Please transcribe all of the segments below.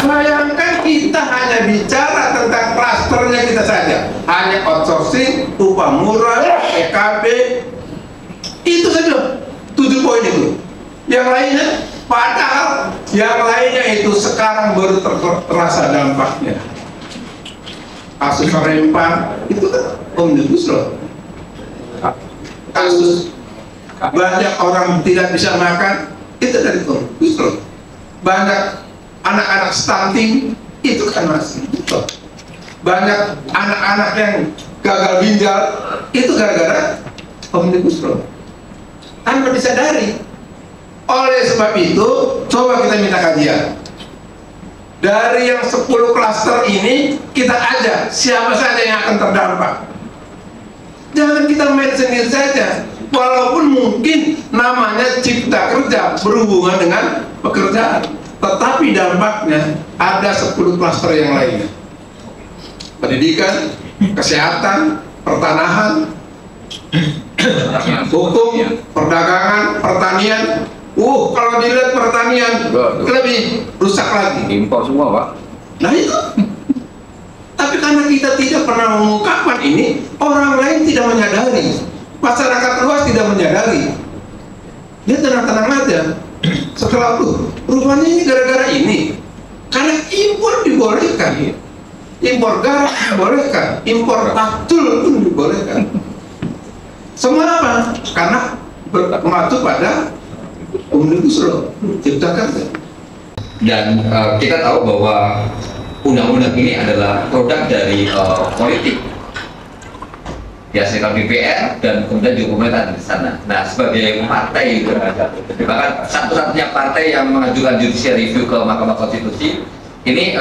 Bayangkan kita hanya bicara tentang klasternya kita saja, hanya outsourcing, upah murah, PKB, itu saja 7 poin itu. Yang lainnya, padahal yang lainnya itu sekarang baru terasa dampaknya. Kasus Rempang itu kan omnibus law. Kasus banyak orang tidak bisa makan itu dari omnibus law. Banyak anak-anak stunting itu kan masih itu. Banyak anak-anak yang gagal ginjal itu gara-gara omnibus law. Tanpa disadari. Oleh sebab itu, coba kita minta kajian. Dari yang 10 klaster ini, kita ajak siapa saja yang akan terdampak. Jangan kita main sendiri saja. Walaupun mungkin namanya cipta kerja berhubungan dengan pekerjaan, tetapi dampaknya ada 10 klaster yang lainnya. Pendidikan, kesehatan, pertanahan, hukum, perdagangan, pertanian. Kalau dilihat pertanian lebih rusak lagi. Impor semua, Pak. Nah itu. Tapi karena kita tidak pernah mengungkapkan ini, orang lain tidak menyadari, masyarakat luas tidak menyadari. Dia tenang-tenang aja. Setelah itu, rupanya ini gara-gara ini. Karena impor dibolehkan, impor garam dibolehkan, impor takjul pun dibolehkan. Semua apa? Karena mengacu pada omnibus law, cipta kerja. Dan kita tahu bahwa undang-undang ini adalah produk dari politik, ya sekitar DPR dan kemudian juga pemerintah di sana. Nah, sebagai partai, bahkan satu-satunya partai yang mengajukan judicial review ke Mahkamah Konstitusi, ini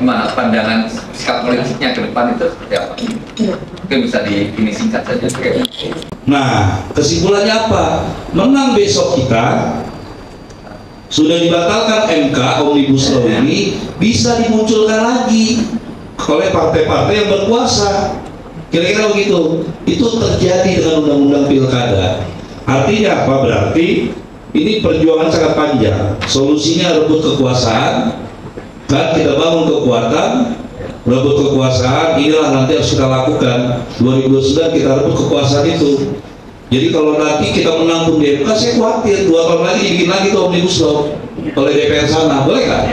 gimana pandangan sikap politiknya ke depan itu seperti apa? Mungkin bisa ini singkat saja. Nah, kesimpulannya apa? Menang besok kita sudah dibatalkan MK Omnibus Law ini bisa dimunculkan lagi oleh partai-partai yang berkuasa. Kira-kira begitu. Itu terjadi dengan undang-undang pilkada. Artinya apa? Berarti ini perjuangan sangat panjang. Solusinya rebut kekuasaan, kan kita bangun kekuatan, rebut kekuasaan. Inilah nanti harus kita lakukan. 2029 kita rebut kekuasaan itu. Jadi kalau nanti kita menang pun di MK, saya khawatir 2 tahun lagi dibikin lagi tuh Omnibus Law oleh DPR sana, boleh nggak?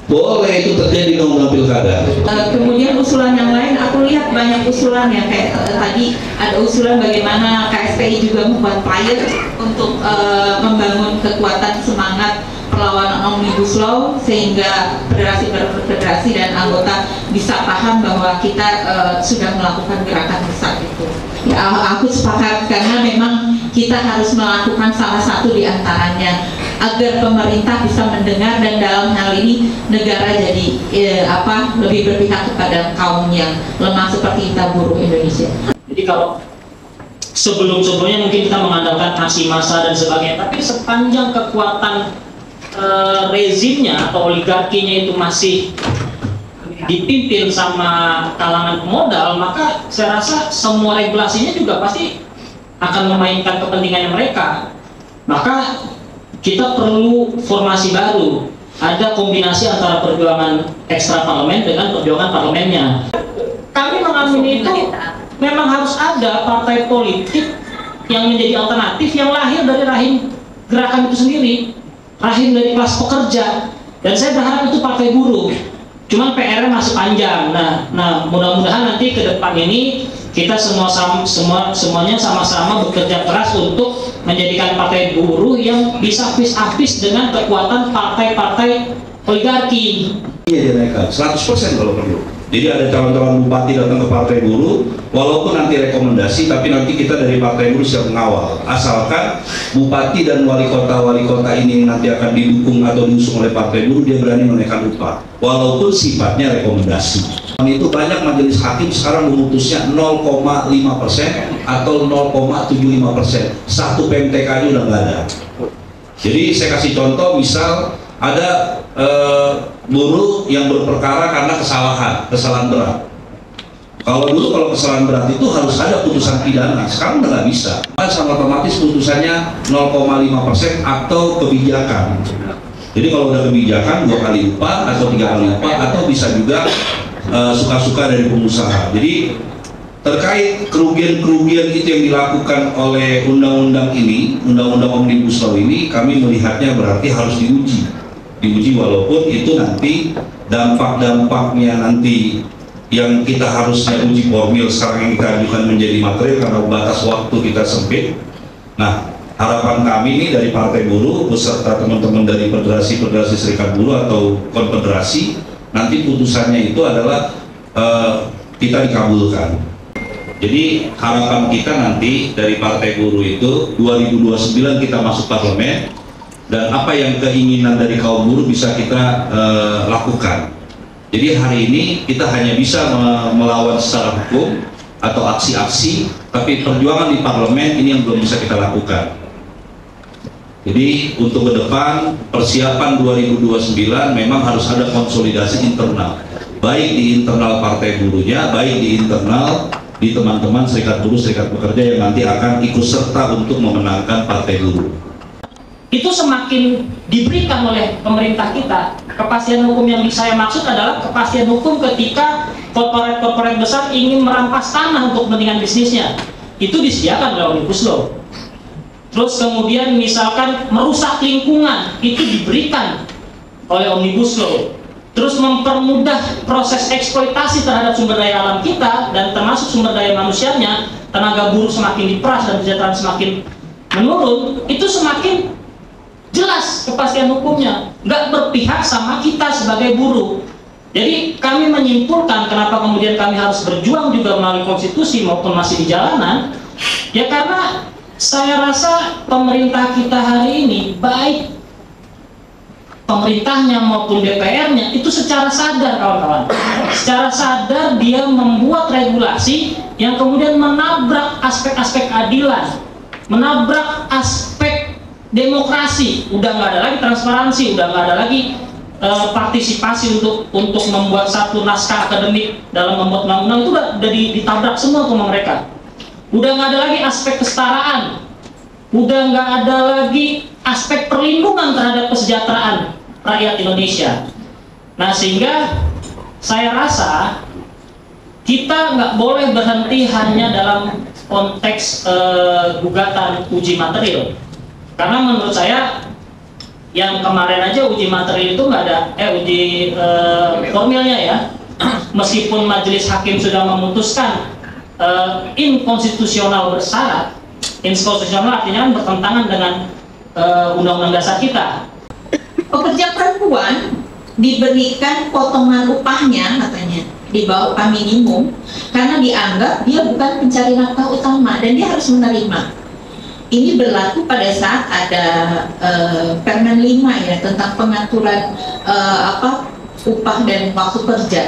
Boleh, itu terjadi undang-undang pilkada. Kemudian usulan yang lain, aku lihat banyak usulan ya, kayak tadi ada usulan bagaimana KSPI juga membuat flyer untuk membangun kekuatan semangat perlawanan Omnibus Law sehingga federasi dan anggota bisa paham bahwa kita sudah melakukan gerakan besar itu. Ya, aku sepakat karena memang kita harus melakukan salah satu di antaranya agar pemerintah bisa mendengar dan dalam hal ini negara jadi lebih berpihak kepada kaum yang lemah seperti kita buruh Indonesia. Jadi kalau sebelum-sebelumnya mungkin kita mengandalkan aksi massa dan sebagainya, tapi sepanjang kekuatan rezimnya atau oligarkinya itu masih dipimpin sama kalangan pemodal, maka saya rasa semua regulasinya juga pasti akan memainkan kepentingannya mereka. Maka kita perlu formasi baru, ada kombinasi antara perjuangan ekstra parlemen dengan perjuangan parlemennya. Kami mengamini itu memang harus ada partai politik yang menjadi alternatif yang lahir dari rahim gerakan itu sendiri, rahim dari kelas pekerja, dan saya berharap itu partai buruh. Cuman PR-nya masih panjang. Nah, mudah-mudahan nanti ke depan ini kita semuanya sama-sama bekerja keras untuk menjadikan partai buruh yang bisa habis dengan kekuatan partai-partai oligarki. Iya, dinaikkan 100% kalau perlu. Jadi ada calon-calon bupati datang ke partai buruh, walaupun nanti rekomendasi, tapi nanti kita dari partai buruh siap mengawal. Asalkan bupati dan wali kota ini nanti akan didukung atau diusung oleh partai buruh, dia berani menaikkan upah, walaupun sifatnya rekomendasi. Itu banyak majelis hakim sekarang memutusnya 0,5% atau 0,75%. Satu PMTK-nya udah nggak ada. Jadi saya kasih contoh, misal ada buruh yang berperkara karena kesalahan berat. Kalau dulu kalau kesalahan berat itu harus ada putusan pidana, sekarang udah nggak bisa. Sama otomatis putusannya 0,5% atau kebijakan. Jadi kalau udah kebijakan 2 kali upah atau 3 kali upah, atau bisa juga suka-suka dari pengusaha. Jadi terkait kerugian-kerugian itu yang dilakukan oleh undang-undang ini, undang-undang Omnibus Law ini, kami melihatnya berarti harus diuji walaupun itu nanti dampak-dampaknya nanti yang kita harusnya uji formil sekarang yang kita ajukan menjadi materi karena batas waktu kita sempit. Nah, harapan kami ini dari Partai Buruh beserta teman-teman dari Federasi Serikat Buruh atau Konfederasi, nanti putusannya itu adalah kita dikabulkan. Jadi harapan kita nanti dari Partai Buruh itu 2029 kita masuk parlemen, dan apa yang keinginan dari kaum buruh bisa kita lakukan. Jadi hari ini kita hanya bisa melawan secara hukum atau aksi-aksi, tapi perjuangan di parlemen ini yang belum bisa kita lakukan. Jadi untuk ke depan persiapan 2029 memang harus ada konsolidasi internal, baik di internal Partai Buruhnya, baik di internal di teman-teman serikat buruh, serikat pekerja yang nanti akan ikut serta untuk memenangkan Partai Buruh. Itu semakin diberikan oleh pemerintah kita. Kepastian hukum yang saya maksud adalah kepastian hukum ketika korporat-korporat besar ingin merampas tanah untuk kepentingan bisnisnya. Itu disediakan oleh Omnibus Law. Terus kemudian misalkan merusak lingkungan, itu diberikan oleh Omnibus Law. Terus mempermudah proses eksploitasi terhadap sumber daya alam kita dan termasuk sumber daya manusianya, tenaga buruh semakin diperas dan kesejahteraan semakin menurun, itu semakin jelas kepastian hukumnya, nggak berpihak sama kita sebagai buruh. Jadi kami menyimpulkan kenapa kemudian kami harus berjuang juga melalui konstitusi maupun masih di jalanan, ya karena saya rasa pemerintah kita hari ini, baik pemerintahnya maupun DPR-nya, itu secara sadar kawan-kawan, secara sadar dia membuat regulasi yang kemudian menabrak aspek-aspek keadilan, menabrak aspek demokrasi. Udah nggak ada lagi transparansi, udah nggak ada lagi partisipasi untuk membuat satu naskah akademik dalam membuat undang-undang, itu udah ditabrak semua sama mereka. Udah nggak ada lagi aspek kesetaraan, udah nggak ada lagi aspek perlindungan terhadap kesejahteraan rakyat Indonesia. Nah, sehingga saya rasa kita nggak boleh berhenti hanya dalam konteks gugatan uji material, karena menurut saya yang kemarin aja uji material itu nggak ada uji formilnya ya, meskipun majelis hakim sudah memutuskan inkonstitusional bersyarat. Inkonstitusional artinya kan bertentangan dengan undang-undang dasar kita. Pekerja perempuan diberikan potongan upahnya katanya di bawah upah minimum karena dianggap dia bukan pencari nafkah utama dan dia harus menerima. Ini berlaku pada saat ada Permen 5 ya tentang pengaturan upah dan waktu kerja,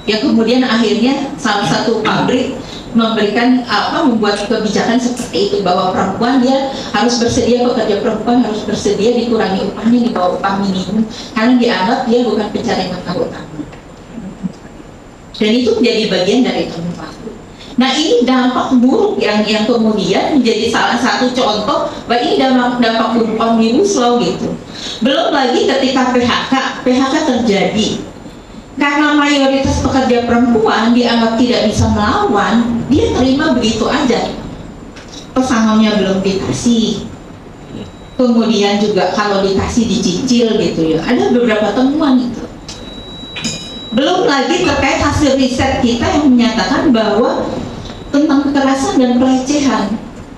yang kemudian akhirnya salah satu pabrik memberikan membuat kebijakan seperti itu, bahwa perempuan dia harus bersedia, pekerja perempuan harus bersedia dikurangi upahnya di bawah upah minimum karena dianggap dia bukan pencari nafkah utama, dan itu menjadi bagian dari tumpang. Nah, ini dampak buruk yang kemudian menjadi salah satu contoh bahwa ini dampak buruk Omnibus Law gitu. Belum lagi ketika PHK terjadi, karena mayoritas pekerja perempuan dianggap tidak bisa melawan, dia terima begitu aja, pesangonnya belum dikasih, kemudian juga kalau dikasih dicicil gitu ya. Ada beberapa temuan itu. Belum lagi terkait hasil riset kita yang menyatakan bahwa tentang kekerasan dan pelecehan.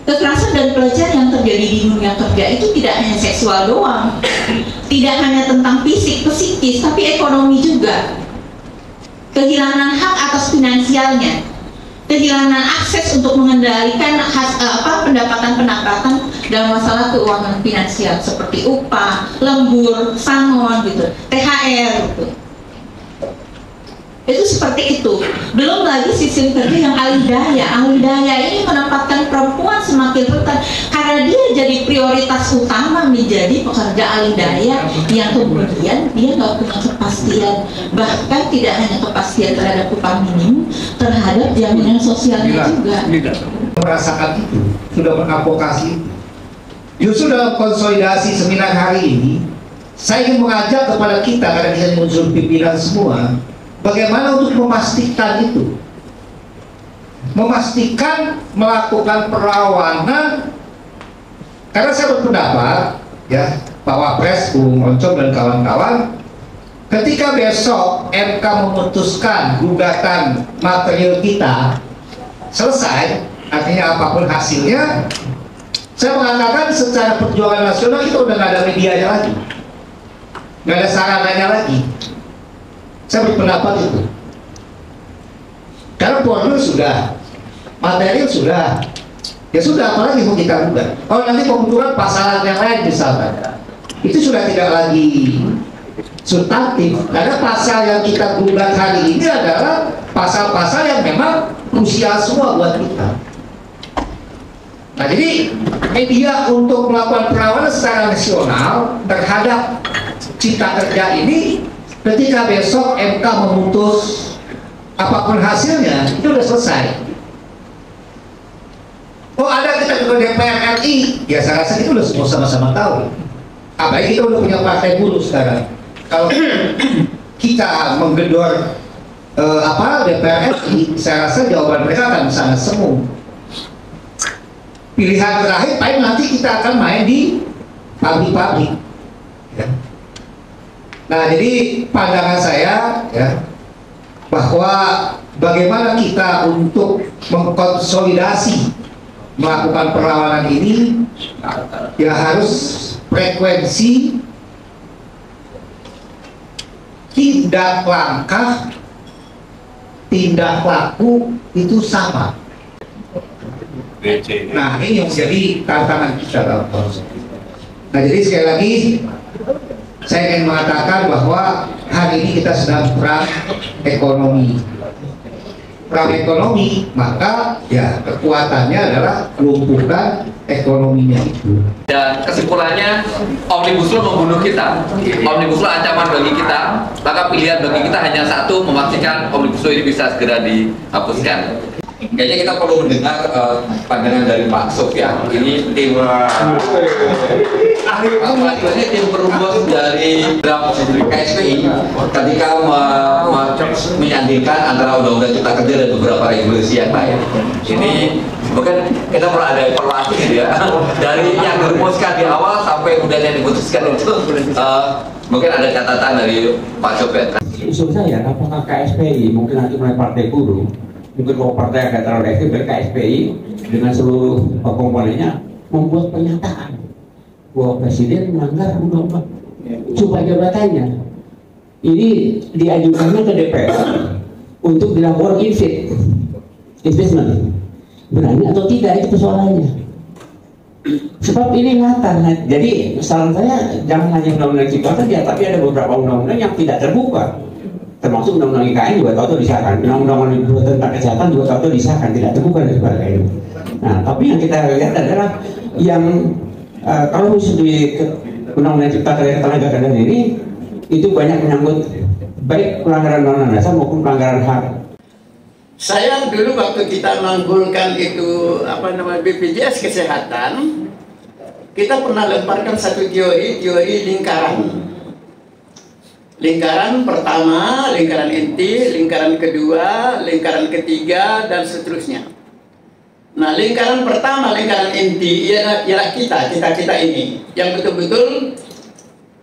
Kekerasan dan pelecehan yang terjadi di dunia kerja itu tidak hanya seksual doang, tidak hanya tentang fisik, psikis, tapi ekonomi juga. Kehilangan hak atas finansialnya, kehilangan akses untuk mengendalikan pendapatan dalam masalah keuangan finansial seperti upah, lembur, sangon gitu, THR gitu. Itu seperti itu. Belum lagi sistem kerja yang alih daya ini menempatkan perempuan semakin rentan karena dia jadi prioritas utama menjadi pekerja alih daya yang kemudian dia nggak punya kepastian, bahkan tidak hanya kepastian terhadap upah minimum, terhadap jaminan sosialnya juga. Merasakan itu, sudah mengadvokasi. Justru dalam konsolidasi seminar hari ini saya ingin mengajak kepada kita, karena kita muncul pimpinan semua, bagaimana untuk memastikan itu, memastikan melakukan perlawanan. Karena saya berpendapat, ya, Pak Wapres, Bung Oncom dan kawan-kawan, ketika besok MK memutuskan gugatan material kita selesai, artinya apapun hasilnya, saya mengatakan secara perjuangan nasional kita udah nggak ada medianya lagi, nggak ada sarananya lagi. Saya berpendapat itu. Karena formil sudah, material sudah, ya sudah, apalagi mau kita gugat. Kalau nanti pembentukan pasal yang lain misalkan, itu sudah tidak lagi substantif, karena pasal yang kita gugat hari ini adalah pasal-pasal yang memang krusial semua buat kita. Nah, jadi media untuk melakukan perlawanan secara nasional terhadap Cipta Kerja ini, ketika besok MK memutus apapun hasilnya, itu sudah selesai. Oh, ada kita juga DPR RI, ya saya rasa itu sudah semua sama-sama tahu. Apalagi kita udah punya partai buruh sekarang. Kalau kita menggedor DPR RI, saya rasa jawaban mereka akan sangat semu. Pilihan terakhir paling nanti kita akan main di pabrik-pabrik, ya. Nah, jadi pandangan saya, ya, bahwa bagaimana kita untuk mengkonsolidasi melakukan perlawanan ini, ya harus frekuensi tindak langkah, tindak laku itu sama. Nah, ini yang menjadi tantangan kita dalam proses. Nah, jadi sekali lagi saya ingin mengatakan bahwa hari ini kita sedang perang ekonomi. Perang ekonomi, maka ya kekuatannya adalah lumpuhkan ekonominya itu. Dan kesimpulannya, Omnibus Law membunuh kita, Omnibus Law ancaman bagi kita, maka pilihan bagi kita hanya satu, memastikan Omnibus Law ini bisa segera dihapuskan. Kayaknya kita perlu mendengar pandangan dari Pak Sofyan. Ini tim tim perumus dari KSPI ketika menyandingkan antara Undang-Undang Cipta Kerja dan beberapa regulasi yang lain. Ini mungkin kita perlu ada evaluasi gitu ya, dari yang dirumuskan di awal sampai kemudian yang diputuskan itu. Mungkin ada catatan dari Pak Sofyan. Usul saya, apakah KSPI mungkin nanti mulai partai buruh, mungkin kalau partai agak terlalu ekstrim, KSPI dengan seluruh komponennya membuat pernyataan bahwa Presiden melanggar undang-undang sumpah jabatannya. Ini diajukannya ke DPR untuk dilakukan investment. Berani atau tidak itu persoalannya. Sebab ini nyata. Jadi saran saya jangan hanya undang-undang Cipta Kerja, tapi ada beberapa undang-undang yang tidak terbuka. Termasuk undang-undang IKN juga tahu disahkan, undang-undang tentang kesehatan juga tahu disahkan, tidak terbuka dan sebagainya. Nah, tapi yang kita lihat adalah yang kalau di undang-undang Cipta Kerja Tenaga Kerja ini itu banyak menyangkut baik pelanggaran undang-undang dasar maupun pelanggaran HAM. Saya dulu waktu kita menggulkan itu BPJS Kesehatan, kita pernah lemparkan satu teori lingkaran. Lingkaran pertama, lingkaran inti, lingkaran kedua, lingkaran ketiga, dan seterusnya. Nah, lingkaran pertama, lingkaran inti, ialah kita ini yang betul-betul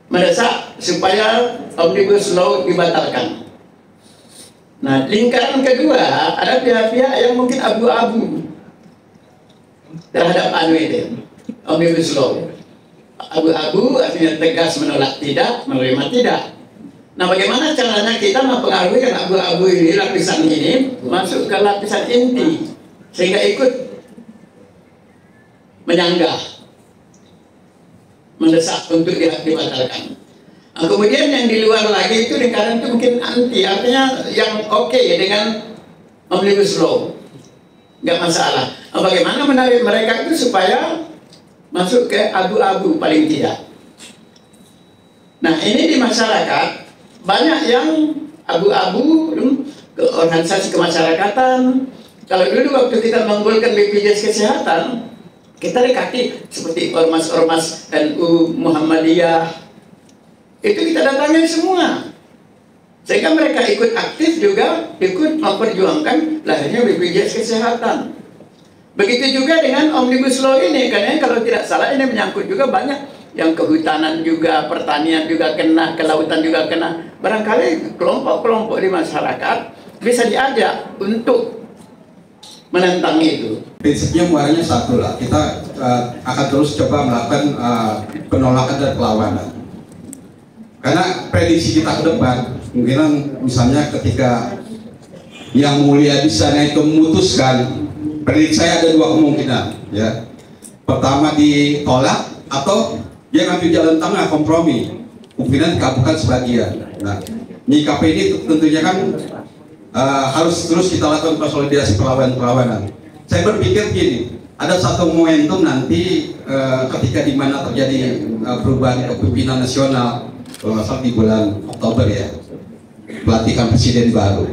mendesak supaya Omnibus Law dibatalkan. Nah, lingkaran kedua, ada pihak-pihak yang mungkin abu-abu terhadap Omnibus Law. Abu-abu artinya tegas menolak tidak, menerima tidak. Nah, bagaimana caranya kita mempengaruhi kan abu-abu ini, lapisan ini masuk ke lapisan inti sehingga ikut menyanggah, mendesak untuk dibatalkan. Nah, kemudian yang di luar lagi itu lingkaran itu mungkin anti, artinya yang oke dengan Omnibus Law, nggak masalah. Nah, bagaimana menarik mereka itu supaya masuk ke abu-abu paling tidak. Nah, ini di masyarakat banyak yang abu-abu ke organisasi kemasyarakatan. Kalau dulu waktu kita menggolkan BPJS Kesehatan, kita dekati seperti ormas-ormas NU, Muhammadiyah, Itu kita datangin semua. Sehingga mereka ikut aktif juga, ikut memperjuangkan lahirnya BPJS Kesehatan. Begitu juga dengan Omnibus Law ini, karena kalau tidak salah ini menyangkut juga banyak yang kehutanan juga, pertanian juga kena, kelautan juga kena. Barangkali kelompok-kelompok di masyarakat bisa diajak untuk menentang itu. Prinsipnya muaranya satu lah, kita akan terus coba melakukan penolakan dan perlawanan. Karena prediksi kita ke depan, mungkin misalnya ketika yang mulia di sana itu memutuskan, prediksi saya ada dua kemungkinan, ya. Pertama ditolak atau dia ngambil jalan tengah, kompromi, kemungkinan dikabulkan sebagian. Nah, nyikapi ini tentunya kan harus terus kita lakukan konsolidasi perlawanan. Saya berpikir gini, ada satu momentum nanti ketika di mana terjadi perubahan kepemimpinan nasional, kalau nggak salah di bulan Oktober ya, pelantikan presiden baru.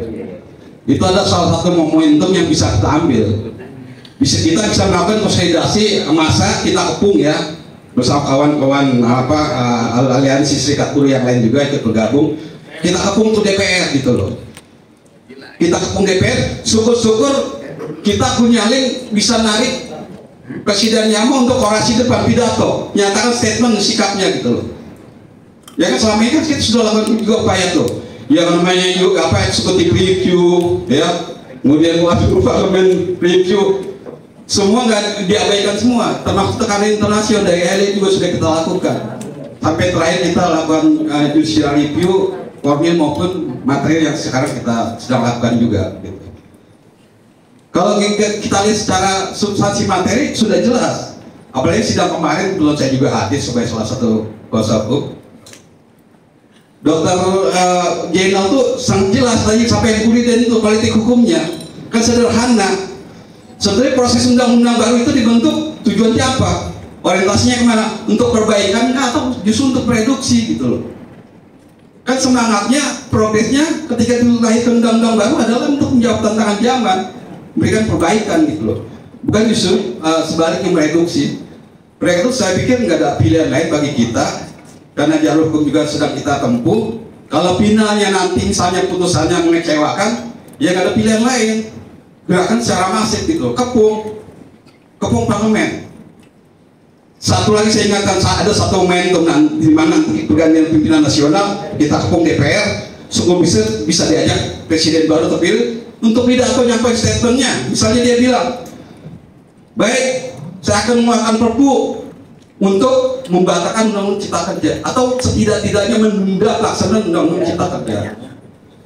Itu ada salah satu momentum yang bisa kita ambil. Kita bisa melakukan konsolidasi massa, kita kepung ya, bersama kawan-kawan aliansi serikat buruh yang lain juga ikut bergabung. Kita kepung ke DPR gitu loh. Kita kepung DPR, syukur-syukur kita punya link bisa narik Presiden Yama untuk orasi depan pidato, nyatakan statement sikapnya gitu loh. Ya kan selama ini kan kita sudah lakukan juga upaya tuh, yang namanya eksekutif review, ya, kemudian waktu parlemen review, semua nggak diabaikan semua, termasuk tekanan internasional dari elit juga sudah kita lakukan. Sampai terakhir kita lakukan judicial review, formil maupun materi yang sekarang kita sedang lakukan juga. Gitu. Kalau kita lihat secara substansi materi sudah jelas, apalagi sidang kemarin belum saya juga hadir sebagai salah satu kuasa hukum. Dokter Jenal tuh sangat jelas tadi sampai kemudian itu politik hukumnya kan sederhana. Sebenarnya proses undang-undang baru itu dibentuk tujuannya apa? Orientasinya kemana? Untuk perbaikan atau justru untuk reduksi gitu loh. Kan semangatnya, progresnya ketika dilahirkan undang-undang baru adalah untuk menjawab tantangan zaman, memberikan perbaikan gitu loh. Bukan justru sebaliknya mereduksi. Itu saya pikir nggak ada pilihan lain bagi kita. Karena jalur hukum juga sedang kita tempuh. Kalau finalnya nanti misalnya putusannya mengecewakan, ya nggak ada pilihan lain. Gerakan secara masif gitu, kepung parlemen. Satu lagi saya ingatkan, ada satu momentum di mana pergantian pimpinan nasional, kita kepung DPR, sungguh bisa diajak presiden baru terpilih untuk pidato nyampe statementnya. Misalnya dia bilang, baik, saya akan mengeluarkan perpu untuk membatalkan undang-undang cipta kerja atau setidak-tidaknya menunda pelaksanaan undang-undang cipta kerja.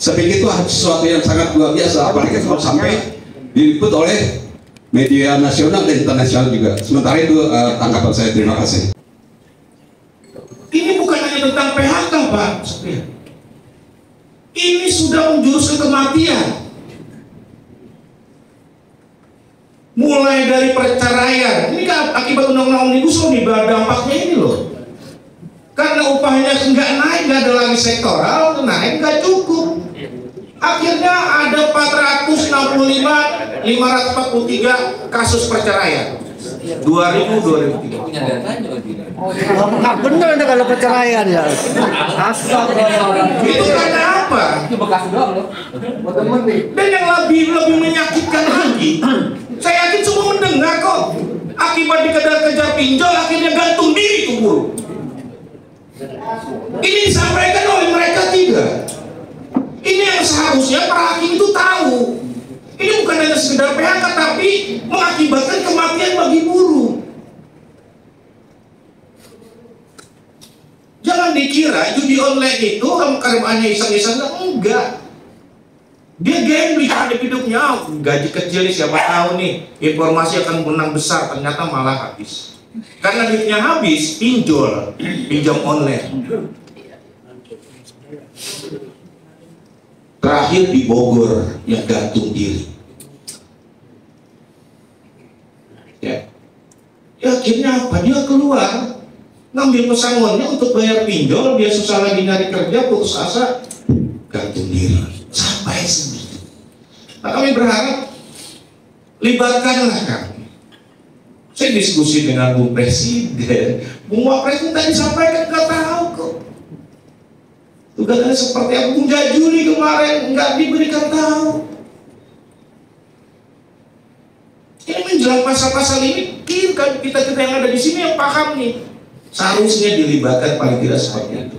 Saya pikir itu sesuatu yang sangat luar biasa, apalagi kalau sampai diliput oleh media nasional dan internasional juga. Sementara itu tanggapan saya, terima kasih. Ini bukan hanya tentang PHK, Pak. Ini sudah menjurus ke kematian. Mulai dari perceraian, ini kan akibat undang-undang Omnibus Law nih, dampaknya ini loh. Karena upahnya nggak naik, nggak ada lagi sektoral, naik nggak cukup. Akhirnya ada 543 kasus perceraian. 2000-2003. Nggak bener nih kalau perceraian ya. Itu karena apa? Itu bekas doang loh. Dan yang lebih menyakitkan lagi, saya yakin semua mendengar kok. Akibat dikejar-kejar pinjol, akhirnya gantung diri tuh buruh. Ini disampaikan oleh mereka tidak. Ini yang seharusnya para hakim itu tahu. Ini bukan hanya sekedar PHK, tapi mengakibatkan kematian bagi buruh. Jangan dikira judi online itu karena iseng-iseng, enggak. Dia gambling terhadap hidupnya, gaji kecil nih siapa tahu nih informasi akan menang besar, ternyata malah habis. Karena duitnya habis, pinjam online. Terakhir di Bogor yang gantung diri. Ya, akhirnya apa? Dia keluar, ngambil pesangonnya untuk bayar pinjol, dia susah lagi nyari kerja, putus asa, gantung diri. Sampai segitu. Nah, kami berharap libatkanlah kami. Saya diskusi dengan Bu Presiden, Bu Wapres tadi sampaikan nggak tahu kok. Tugasnya seperti apa? Hingga Juli kemarin nggak diberikan tahu. Ini menjelang pasal-pasal ini kita yang ada di sini yang paham nih. Seharusnya dilibatkan paling tidak seperti itu.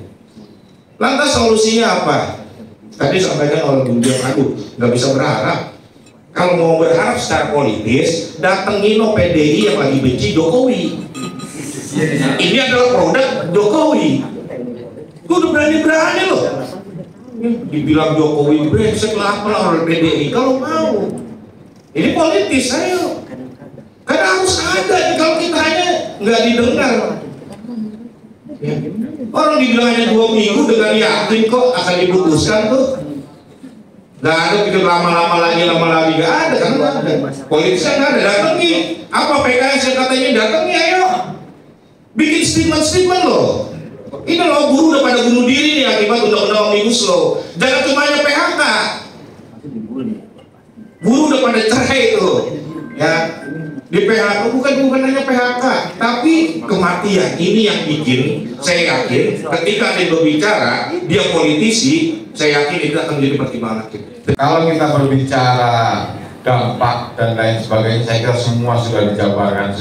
Lantas solusinya apa? Tadi sampaikan oleh Bung Dian, nggak bisa berharap. Kalau mau berharap secara politis, datengin PDI yang lagi benci Jokowi. Ini adalah produk Jokowi. Gue udah berani-berani loh. Dibilang Jokowi brengsek lah apalah oleh PDI. Kalau mau, ini politis, ayo. Karena harus ada. Kalau kita hanya nggak didengar. Orang dibilang hanya 2 minggu dengan yakin kok akan diputuskan tuh. Nggak ada pikir lama-lama lagi nggak ada kan? Nggak ada. Politisnya nggak ada. Datangi. Apa PKS yang katanya datangi? Ayo. Bikin statement loh. Ini loh, buruh udah pada bunuh diri nih akibat undang-undang Omnibus Law. Jangan cuma hanya PHK. Buruh udah pada cerai tuh. Ya, di PHK bukan hanya PHK, tapi kematian. Ini yang bikin saya yakin ketika ada yang berbicara, dia politisi, saya yakin itu akan menjadi pertimbangan kita. Kalau kita berbicara dampak dan lain sebagainya, saya kira semua sudah dijabarkan,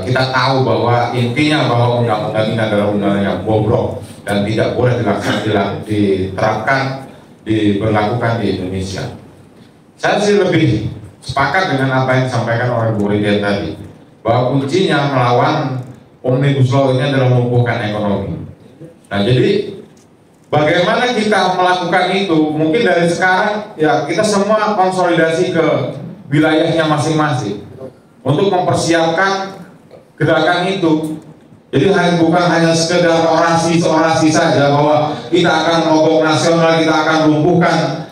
kita tahu bahwa intinya bahwa undang-undang ini adalah undang-undang yang bobrok dan tidak boleh diterapkan, diberlakukan di Indonesia. Saya sih lebih sepakat dengan apa yang disampaikan oleh Bu Ridian tadi, bahwa kuncinya melawan Omnibus Law ini adalah melumpuhkan ekonomi. Nah, jadi bagaimana kita melakukan itu? Mungkin dari sekarang ya kita semua konsolidasi ke wilayahnya masing-masing untuk mempersiapkan gerakan itu. Jadi bukan hanya sekedar orasi saja bahwa kita akan mogok nasional, kita akan lumpuhkan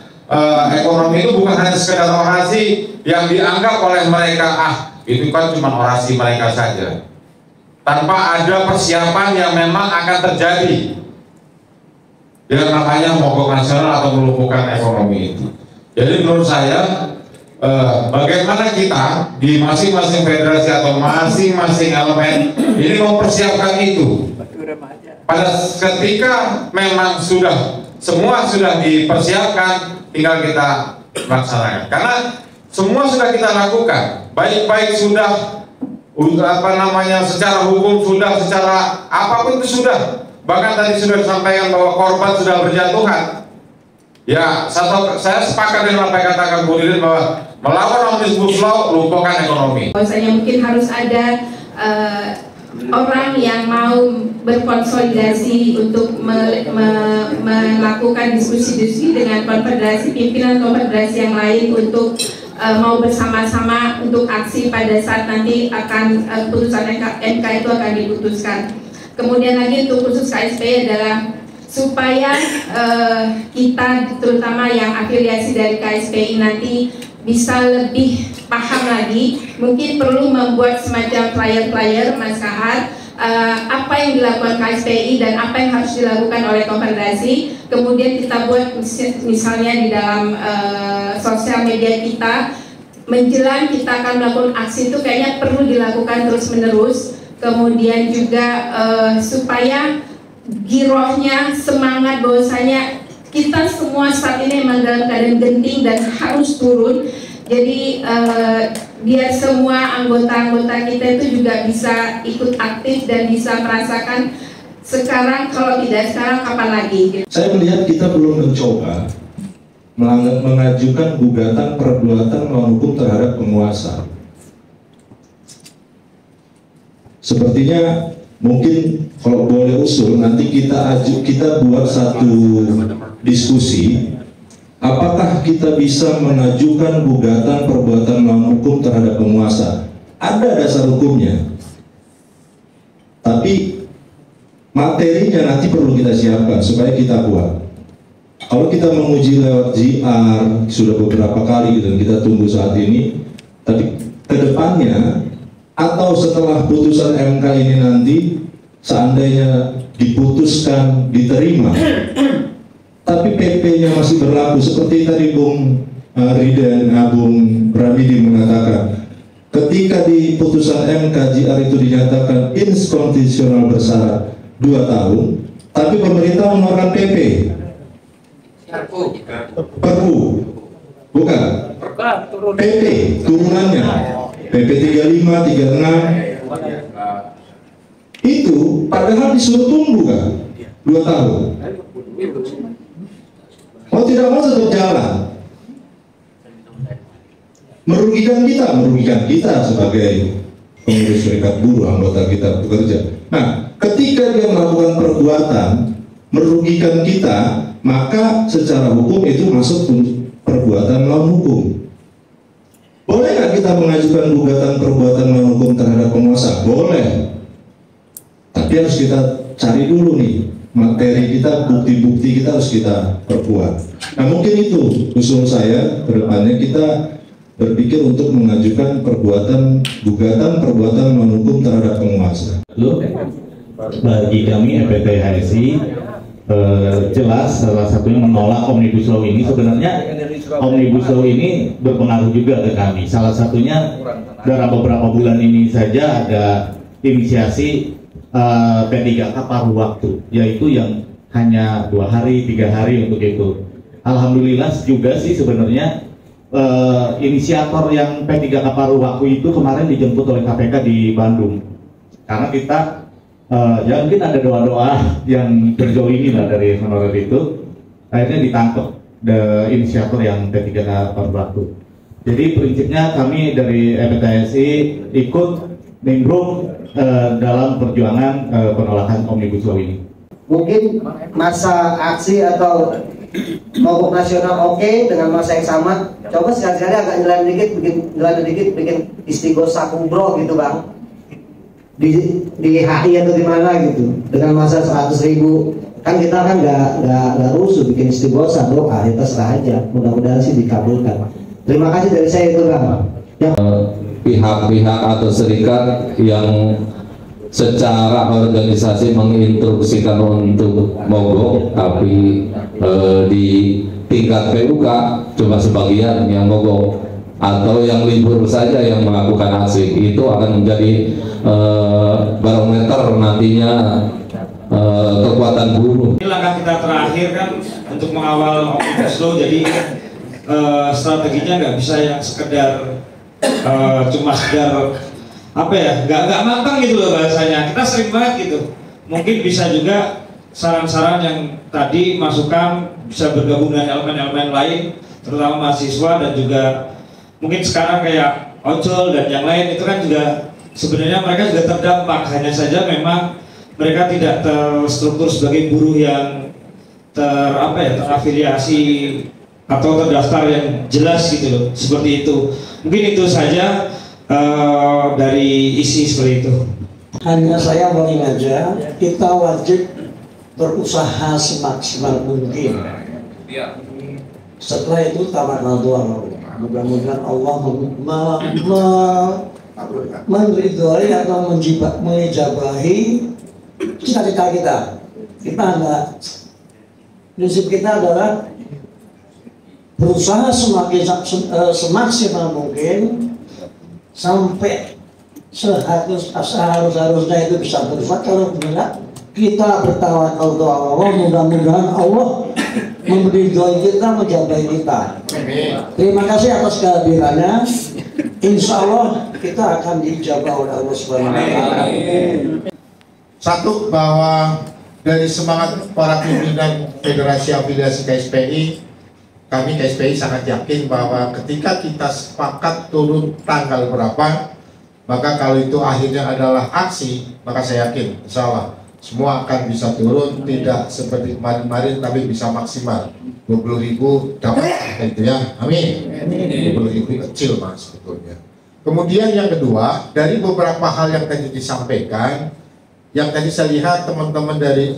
ekonomi. Itu bukan hanya sekedar orasi yang dianggap oleh mereka, itu kan cuma orasi mereka saja, tanpa ada persiapan yang memang akan terjadi yang namanya mogok nasional atau melumpuhkan ekonomi itu. Jadi menurut saya bagaimana kita di masing-masing federasi atau masing-masing elemen ini mempersiapkan itu. Pada ketika memang semua sudah dipersiapkan, tinggal kita melaksanakan. Karena semua sudah kita lakukan, baik sudah secara hukum sudah, secara apapun itu sudah. Bahkan tadi sudah disampaikan bahwa korban sudah berjatuhan. Ya, saya sepakat dengan apa yang katakan Bu Ririn bahwa melawan Omnibus Law lumpuhkan ekonomi. Bahwasanya mungkin harus ada orang yang mau berkonsolidasi untuk melakukan diskusi-diskusi dengan pimpinan konfederasi yang lain untuk mau bersama-sama untuk aksi pada saat nanti akan putusan MK itu akan diputuskan. Kemudian lagi untuk khusus KSPI adalah supaya kita terutama yang afiliasi dari KSPI nanti bisa lebih paham lagi, mungkin perlu membuat semacam flyer-flyer Mas Kahar, apa yang dilakukan KSPI dan apa yang harus dilakukan oleh konfederasi. Kemudian kita buat misalnya di dalam sosial media kita, menjelang kita akan melakukan aksi itu kayaknya perlu dilakukan terus-menerus. Kemudian juga supaya girohnya, semangat bahwasanya kita semua saat ini memang dalam keadaan genting dan harus turun. Jadi biar semua anggota-anggota kita itu juga bisa ikut aktif dan bisa merasakan sekarang, kalau tidak sekarang kapan lagi. Saya melihat kita belum mencoba mengajukan gugatan perbuatan melawan hukum terhadap penguasa. Sepertinya mungkin kalau boleh usul nanti kita buat satu diskusi, apakah kita bisa mengajukan gugatan perbuatan melawan hukum terhadap penguasa. Ada dasar hukumnya, tapi materinya nanti perlu kita siapkan supaya kita buat. Kalau kita menguji lewat GR sudah beberapa kali dan kita tunggu saat ini, tapi kedepannya atau setelah putusan MK ini nanti seandainya diputuskan diterima tapi PP-nya masih berlaku seperti tadi Bung Ridan, Bung Pramidi mengatakan, ketika di putusan MK GR itu dinyatakan inkonstitusional bersyarat 2 tahun, tapi pemerintah mengeluarkan PP, Perpu, bukan, PP turunannya, PP 35, 36, itu padahal disuruh tunggu kan, 2 tahun. Mau tidak mau tetap jalan. Merugikan kita sebagai pengurus serikat buruh, anggota kita bekerja. Nah, ketika dia melakukan perbuatan merugikan kita, maka secara hukum itu masuk perbuatan melawan hukum. Boleh nggak kita mengajukan gugatan perbuatan melawan hukum terhadap penguasa? Boleh. Tapi harus kita cari dulu nih materi kita, bukti-bukti kita harus kita perkuat. Nah, mungkin itu usul saya ke depannya, kita berpikir untuk mengajukan gugatan perbuatan melawan hukum terhadap penguasa. Bagi kami FPTHSI jelas salah satunya menolak Omnibus Law ini. Sebenarnya Omnibus Law ini berpengaruh juga ke kami. Salah satunya dalam beberapa bulan ini saja ada inisiasi P3K paruh waktu, yaitu yang hanya 2 hari, 3 hari untuk itu. Alhamdulillah juga sih sebenarnya inisiator yang P3K paruh waktu itu kemarin dijemput oleh KPK di Bandung, karena kita ya mungkin ada doa-doa yang berjolimi lah dari honorer itu, akhirnya ditangkap inisiator yang P3K paruh waktu. Jadi prinsipnya kami dari FPTHSI ikut nimbrung dalam perjuangan penolakan Omnibus Law ini. Mungkin masa aksi atau mogok nasional oke, dengan masa yang sama coba sekali-sekali agak jalan dikit bikin istighosah kubro gitu bang, di HI atau di mana gitu, dengan masa 100.000 kan kita kan nggak rusuh bikin istighosah, doa kita serah aja, mudah-mudahan sih dikabulkan. Terima kasih dari saya itu bang. Pihak-pihak atau serikat yang secara organisasi menginstruksikan untuk mogok, tapi di tingkat PUK cuma sebagian yang mogok atau yang libur saja yang melakukan aksi, itu akan menjadi barometer nantinya kekuatan buruh. Ini langkah kita terakhir kan untuk mengawal Omnibus Law, jadi strateginya nggak bisa yang sekedar cuma sekedar apa ya, nggak matang gitu loh bahasanya. Kita sering banget gitu. Mungkin bisa juga saran-saran yang tadi masukan bisa bergabung dengan elemen-elemen lain, terutama mahasiswa dan juga mungkin sekarang kayak ojol dan yang lain itu kan juga sebenarnya mereka juga terdampak, hanya saja memang mereka tidak terstruktur sebagai buruh yang terafiliasi atau terdaftar yang jelas gitu loh, seperti itu. Mungkin itu saja dari isi seperti itu. Hanya saya mau aja, kita wajib berusaha semaksimal mungkin. Setelah itu tamakal doa. Mudah-mudahan Allah meridhoi atau menjabahi cita-cita kita. Prinsip kita adalah berusaha semaksimal mungkin sampai seharusnya itu bisa berbuat. Kalau tidak, kita bertawakal kepada Allah, mudah-mudahan Allah meridhoi kita, menjabahi kita. Terima kasih atas kehadirannya. Insya Allah kita akan dijabah oleh Allah Subhanahu wa Ta'ala. Satu, bahwa dari semangat para pimpinan Federasi Afiliasi KSPI, kami KSPI sangat yakin bahwa ketika kita sepakat turun tanggal berapa, maka kalau itu akhirnya adalah aksi, maka saya yakin insya Allah semua akan bisa turun, tidak seperti kemarin-kemarin tapi bisa maksimal 20.000 dapat itu ya, amin. 20.000 kecil mas sebetulnya. Kemudian yang kedua, dari beberapa hal yang tadi disampaikan, yang tadi saya lihat teman-teman dari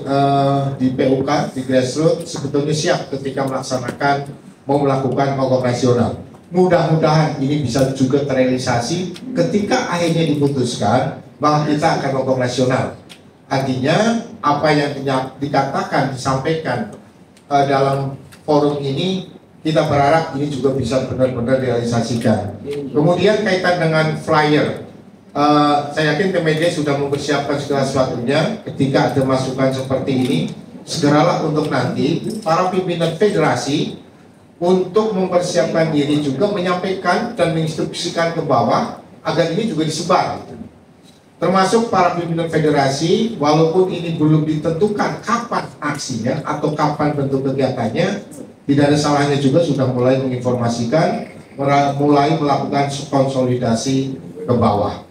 di PUK, di grassroots sebetulnya siap ketika melaksanakan mau melakukan mogok nasional. Mudah-mudahan ini bisa juga terrealisasi ketika akhirnya diputuskan bahwa kita akan mogok nasional. Artinya apa yang dikatakan, disampaikan dalam forum ini, kita berharap ini juga bisa benar-benar realisasikan. Kemudian kaitan dengan flyer, saya yakin media sudah mempersiapkan segala sesuatunya. Ketika ada masukan seperti ini, segeralah untuk nanti para pimpinan federasi untuk mempersiapkan diri juga menyampaikan dan menginstruksikan ke bawah agar ini juga disebar. Termasuk para pimpinan federasi, walaupun ini belum ditentukan kapan aksinya atau kapan bentuk kegiatannya, tidak ada salahnya juga sudah mulai menginformasikan, mulai melakukan konsolidasi ke bawah.